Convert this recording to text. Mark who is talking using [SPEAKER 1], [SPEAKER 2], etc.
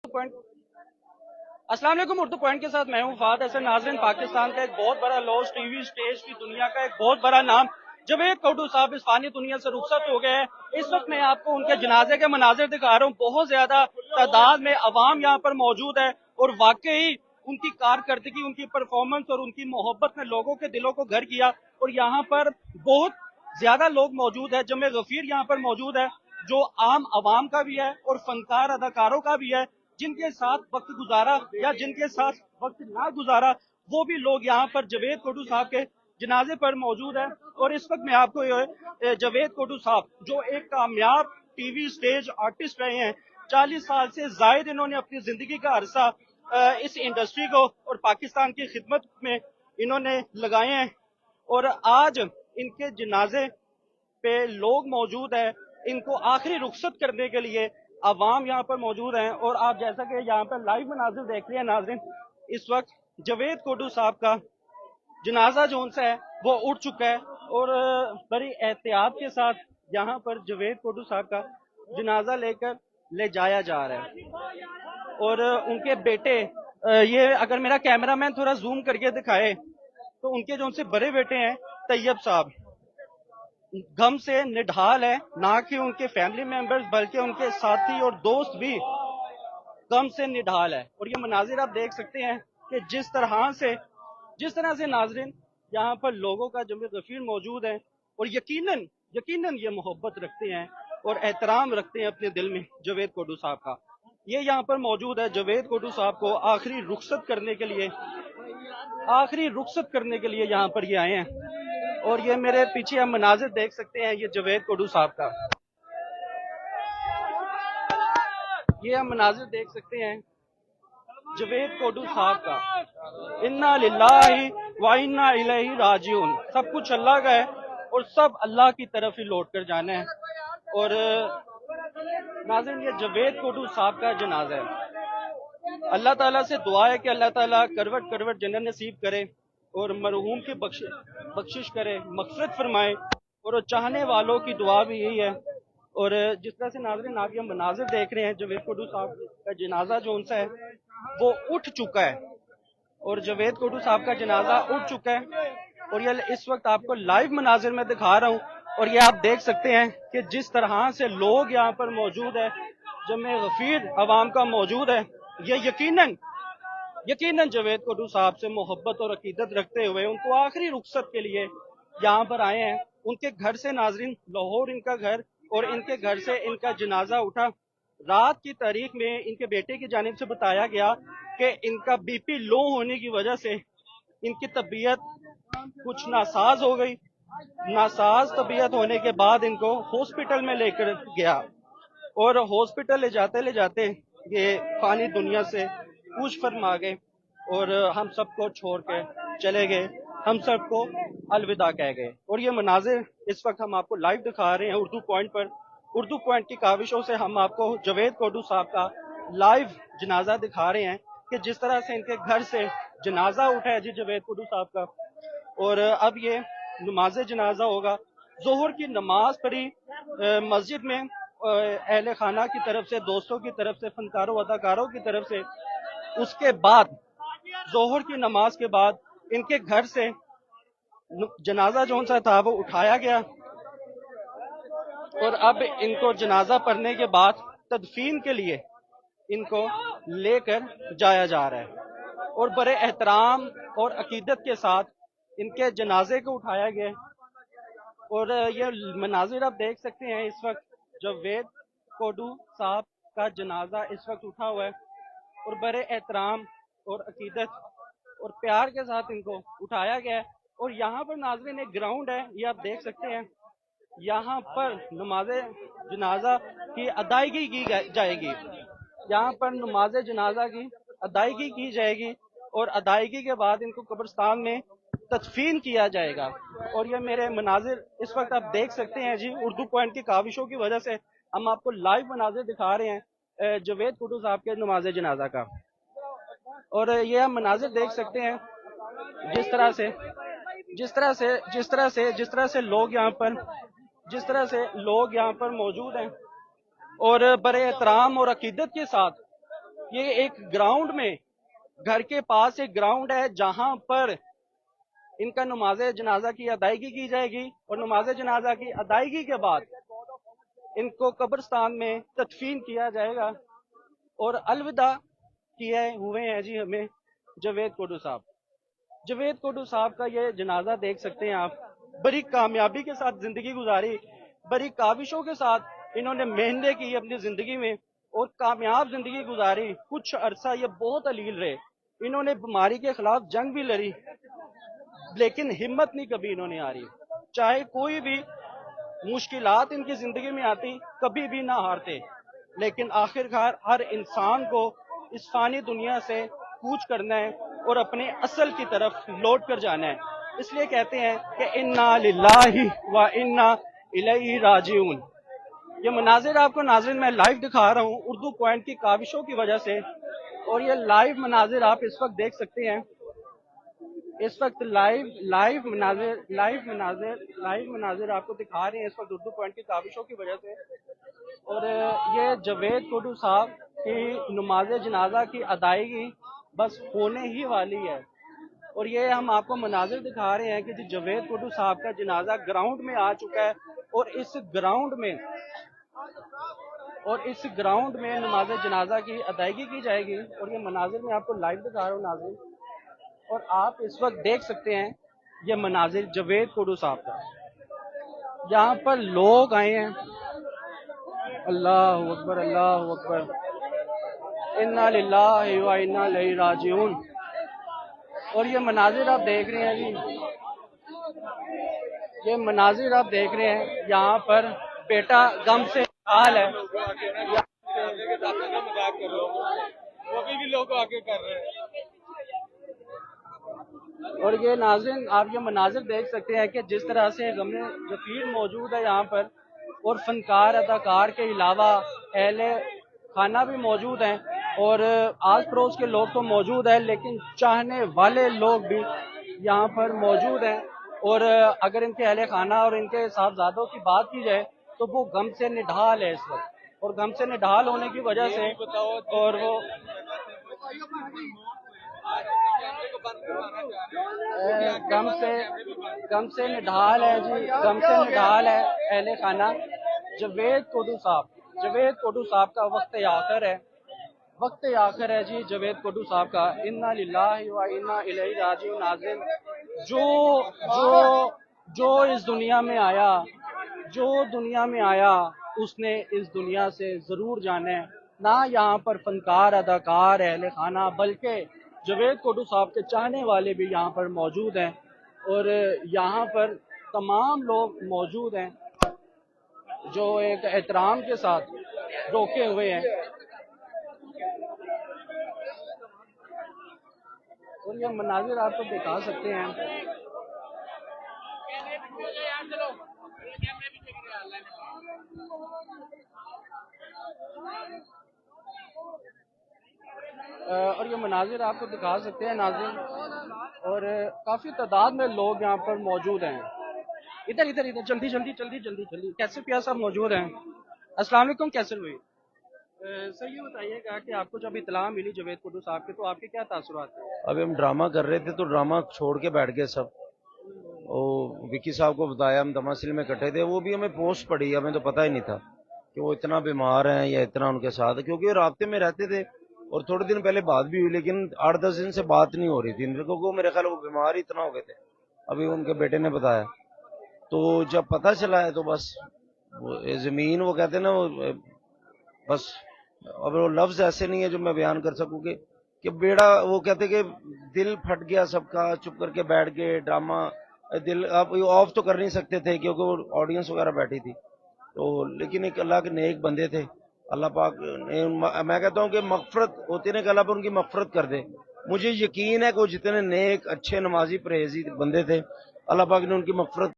[SPEAKER 1] Point अस्सलाम वालेकुम। Urdu point के साथ मैं हूँ फाद हसन। नाज़रीन, पाकिस्तान का एक बहुत बड़ा लॉस, टीवी स्टेज की दुनिया का एक बहुत बड़ा नाम जवेद कोटू साहब इस फानी दुनिया से रुखसत हो गए हैं। इस वक्त मैं आपको उनके जनाजे के मनाजिर दिखा रहा हूँ। बहुत ज्यादा तादाद में अवाम यहाँ पर मौजूद है और वाकई उनकी कारकर्दगी, उनकी परफॉर्मेंस और उनकी मोहब्बत ने लोगों के दिलों को घर किया। और यहाँ पर बहुत ज्यादा लोग मौजूद है। जमे गफीर यहाँ पर मौजूद है जो आम अवाम का भी है और फनकार अदाकारों का भी है, जिनके साथ वक्त गुजारा या जिनके साथ वक्त ना गुजारा वो भी लोग यहाँ पर जवेद कोटू साहब के जनाजे पर मौजूद है। और इस वक्त मैं आपको जवेद कोटू साहब जो एक कामयाब टीवी स्टेज आर्टिस्ट रहे हैं, 40 साल से जायद इन्होंने अपनी जिंदगी का अरसा इस इंडस्ट्री को और पाकिस्तान की खिदमत में इन्होंने लगाए हैं। और आज इनके जनाजे पे लोग मौजूद है, इनको आखिरी रुखसत करने के लिए अवाम यहाँ पर मौजूद हैं। और आप जैसा कि यहाँ पर लाइव मनाजिर देख रहे हैं नाज़रीन, इस वक्त जवेद कोटू साहब का जनाजा जो उनसे है वो उठ चुका है और बड़ी एहतियात के साथ यहाँ पर जवेद कोटू साहब का जनाजा लेकर ले जाया जा रहा है। और उनके बेटे, ये अगर मेरा कैमरामैन थोड़ा जूम करके दिखाए तो उनके जो उनसे बड़े बेटे हैं तैयब साहब, गम से निढाल है। ना कि उनके फैमिली मेंबर्स बल्कि उनके साथी और दोस्त भी गम से निढाल है। और ये मनाजिर आप देख सकते हैं कि जिस तरह से नाजरीन यहाँ पर लोगों का जमे गफीर मौजूद है और यकीनन यकीनन ये मोहब्बत रखते हैं और एहतराम रखते हैं अपने दिल में जवेद कोटू साहब का। ये यहाँ पर मौजूद है जवेद कोटू साहब को आखिरी रुखसत करने के लिए यहाँ पर ये आए हैं। और ये मेरे पीछे हम मनाजिर देख सकते हैं, ये जवेद कोटू साहब का ये हम मनाजिर देख सकते हैं जवेद कोटू साहब का। इन्ना लिल्लाहि व इन्ना इलैहि राजिऊन। सब कुछ अल्लाह का है और सब अल्लाह की तरफ ही लौट कर जाना है। और नाज़रीन, ये जवेद कोटू साहब का जनाजा है। अल्लाह ताला से दुआ है कि अल्लाह ताला करवट करवट जन्नत नसीब करे और मरहूम की बख्शिश करे, मग़फ़िरत फरमाए। और चाहने वालों की दुआ भी यही है। और जिस तरह से नाज़रीन आप ये मनाजिर देख रहे हैं, जवेद कोटू साहब का जनाजा जो उनसे है वो उठ चुका है और जवेद कोटू साहब का जनाजा उठ चुका है। और ये इस वक्त आपको लाइव मनाजिर में दिखा रहा हूँ। और ये आप देख सकते हैं कि जिस तरह से लोग यहाँ पर मौजूद है, जमे गफीर अवाम का मौजूद है, ये यकीनन जवेद कोटू साहब से मोहब्बत और अकीदत रखते हुए उनको आखिरी रुखसत के लिए यहाँ पर आए हैं। उनके घर से नाजरीन, लाहौर इनका घर, और इनके घर से इनका जनाजा उठा। रात की तारीख में इनके बेटे की जानिब से बताया गया कि इनका बीपी लो होने की वजह से इनकी तबीयत कुछ नासाज हो गई। नासाज तबीयत होने के बाद इनको हॉस्पिटल में लेकर गया और हॉस्पिटल ले जाते ये फानी दुनिया से कूच फरमा गए और हम सबको छोड़ के चले गए, हम सबको अलविदा कह गए। और ये मनाजिर इस वक्त हम आपको लाइव दिखा रहे हैं उर्दू पॉइंट पर। उर्दू पॉइंट की काविशों से हम आपको जवेद कोटू साहब का लाइव जनाजा दिखा रहे हैं कि जिस तरह से इनके घर से जनाजा उठा है जी जवेद कोटू साहब का। और अब ये नमाज जनाजा होगा। जोहर की नमाज पढ़ी मस्जिद में अहले खाना की तरफ से, दोस्तों की तरफ से, फनकारों अदाकारों की तरफ से। उसके बाद जोहर की नमाज के बाद इनके घर से जनाजा जो सा था वो उठाया गया और अब इनको जनाजा पढ़ने के बाद तदफीन के लिए इनको लेकर जाया जा रहा है। और बड़े एहतराम और अकीदत के साथ इनके जनाजे को उठाया गया। और ये मनाजिर आप देख सकते हैं, इस वक्त जवेद कोटू साहब का जनाजा इस वक्त उठा हुआ है और बड़े एहतराम और अकीदत और प्यार के साथ इनको उठाया गया है। और यहाँ पर नाज़रीन एक ग्राउंड है, ये आप देख सकते हैं। यहाँ पर नमाज जनाजा की अदायगी की जाएगी। यहाँ पर नमाज जनाजा की अदायगी की जाएगी और अदायगी के बाद इनको कब्रिस्तान में तदफीन किया जाएगा। और ये मेरे मनाजिर इस वक्त आप देख सकते हैं जी, उर्दू पॉइंट की काविशों की वजह से हम आपको लाइव मनाजिर दिखा रहे हैं जवेद कोटू साहब के नमाज जनाजा का। और ये हम मनाजिर देख सकते हैं जिस तरह से लोग यहाँ पर मौजूद हैं और बड़े एहतराम और अकीदत के साथ ये एक ग्राउंड में, घर के पास एक ग्राउंड है जहां पर इनका नमाज जनाजा की अदायगी की जाएगी, और नमाज जनाजा की अदायगी के बाद इनको कब्रिस्तान में तदफीन किया जाएगा। और अलविदा किए हुए हैं जी हमें जावेद कोटू साहब। जावेद कोटू साहब का ये जनाजा देख सकते हैं आप। बड़ी कामयाबी के साथ जिंदगी गुजारी, बड़ी काविशों के साथ इन्होंने मेहनत की अपनी जिंदगी में, और कामयाब जिंदगी गुजारी। कुछ अरसा ये बहुत अलील रहे, इन्होंने बीमारी के खिलाफ जंग भी लड़ी, लेकिन हिम्मत नहीं कभी इन्होंने हारी। चाहे कोई भी मुश्किलात इनकी जिंदगी में आती, कभी भी ना हारते। लेकिन आखिरकार हर इंसान को इस फानी दुनिया से कूच करना है और अपने असल की तरफ लौट कर जाना है। इसलिए कहते हैं कि इन्ना लिल्लाहि व इन्ना इलैहि राजिऊन। ये मनाजिर आपको नाज़रीन मैं लाइव दिखा रहा हूँ उर्दू पॉइंट की काविशों की वजह से, और ये लाइव मनाजिर आप इस वक्त देख सकते हैं। इस वक्त लाइव मनाजिर आपको दिखा रहे हैं इस वक्त उर्दू पॉइंट की काविशों की वजह से। और ये जावेद कोटू साहब की नमाज जनाजा की अदायगी बस होने ही वाली है। और ये हम आपको मनाजिर दिखा रहे हैं कि जी जावेद कोटू साहब का जनाजा ग्राउंड में आ चुका है, और इस ग्राउंड में नमाज जनाजा की अदायगी की जाएगी। और ये मनाजिर में आपको लाइव दिखा रहा हूँ नाज़रीन, और आप इस वक्त देख सकते हैं ये मनाजिर जावेद कोटू साहब का। यहाँ पर लोग आए हैं, अल्लाह अकबर अल्लाह अकबर, इन्ना लिल्लाहि व इन्ना इलैहि राजिऊन। और ये मनाजिर आप देख रहे हैं जी, ये मनाजिर आप देख रहे हैं, यहाँ पर बेटा गम से हाल है, भी लोग आगे कर रहे हैं। और ये नाज़रीन आप ये मनाजिर देख सकते हैं कि जिस तरह से गम जफीर मौजूद है यहाँ पर, और फनकार अदाकार के अलावा अहले खाना भी मौजूद हैं, और आस पड़ोस के लोग तो मौजूद हैं, लेकिन चाहने वाले लोग भी यहाँ पर मौजूद हैं। और अगर इनके अहले खाना और इनके साहबजादों की बात की जाए तो वो गम से निढाल है इस वक्त, और गम से निढाल होने की वजह से, और वो गम से निढाल है जी, गम से निढाल है अहले खाना जावेद कोटू साहब का वक्त आखिर है जी जावेद कोटू साहब का। इन्ना लिल्लाहि व इन्ना इलैहि राजिऊन। नाज़रीन जो इस दुनिया में आया उसने इस दुनिया से जरूर जाना है। ना यहाँ पर फनकार अदाकार अहले खाना, बल्कि जावेद कोटू साहब के चाहने वाले भी यहाँ पर मौजूद हैं, और यहाँ पर तमाम लोग मौजूद हैं जो एक एहतराम के साथ रोके हुए हैं। और ये मनाजिर आपको दिखा सकते हैं। और ये मनाजिर आपको दिखा सकते हैं नाज़रीन, और काफ़ी तादाद में लोग यहाँ पर मौजूद हैं। इधर जल्दी कैसर पिया साहब मौजूद हैं। अस्सलाम वालेकुम कैसर भाई। सर ये बताइएगा कि आपको जब इतला मिली जावेद कोटू साहब के, तो आपके क्या तासुरात थे?
[SPEAKER 2] अभी हम ड्रामा कर रहे थे तो ड्रामा छोड़ के बैठ गए सब। वो विकी साहब को बताया, हम तमासिल में इकट्ठे थे, वो भी हमें पोस्ट पड़ी, हमें तो पता ही नहीं था कि वो इतना बीमार हैं या इतना उनके साथ, क्योंकि वो रास्ते में रहते थे और थोड़े दिन पहले बात भी हुई, लेकिन 8-10 दिन से बात नहीं हो रही थी, क्योंकि मेरे ख्याल वो बीमार ही इतना हो गए थे। अभी उनके बेटे ने बताया, तो जब पता चला है तो बस वो जमीन, वो कहते हैं ना, वो बस अब वो लफ्ज ऐसे नहीं है जो मैं बयान कर सकूं कि बेड़ा, वो कहते कि दिल फट गया सबका, चुप करके बैठ गए। ड्रामा दिल आप ऑफ तो कर नहीं सकते थे क्योंकि वो ऑडियंस वगैरह बैठी थी, तो लेकिन एक अल्लाह के नेक बंदे थे। अल्लाह पाक ने, मैं कहता हूँ कि मगफरत होती है कि अल्लाह पर उनकी मगफरत कर दे। मुझे यकीन है कि वो जितने नेक अच्छे नमाजी परहेजी बंदे थे, अल्लाह पाक ने उनकी मगफरत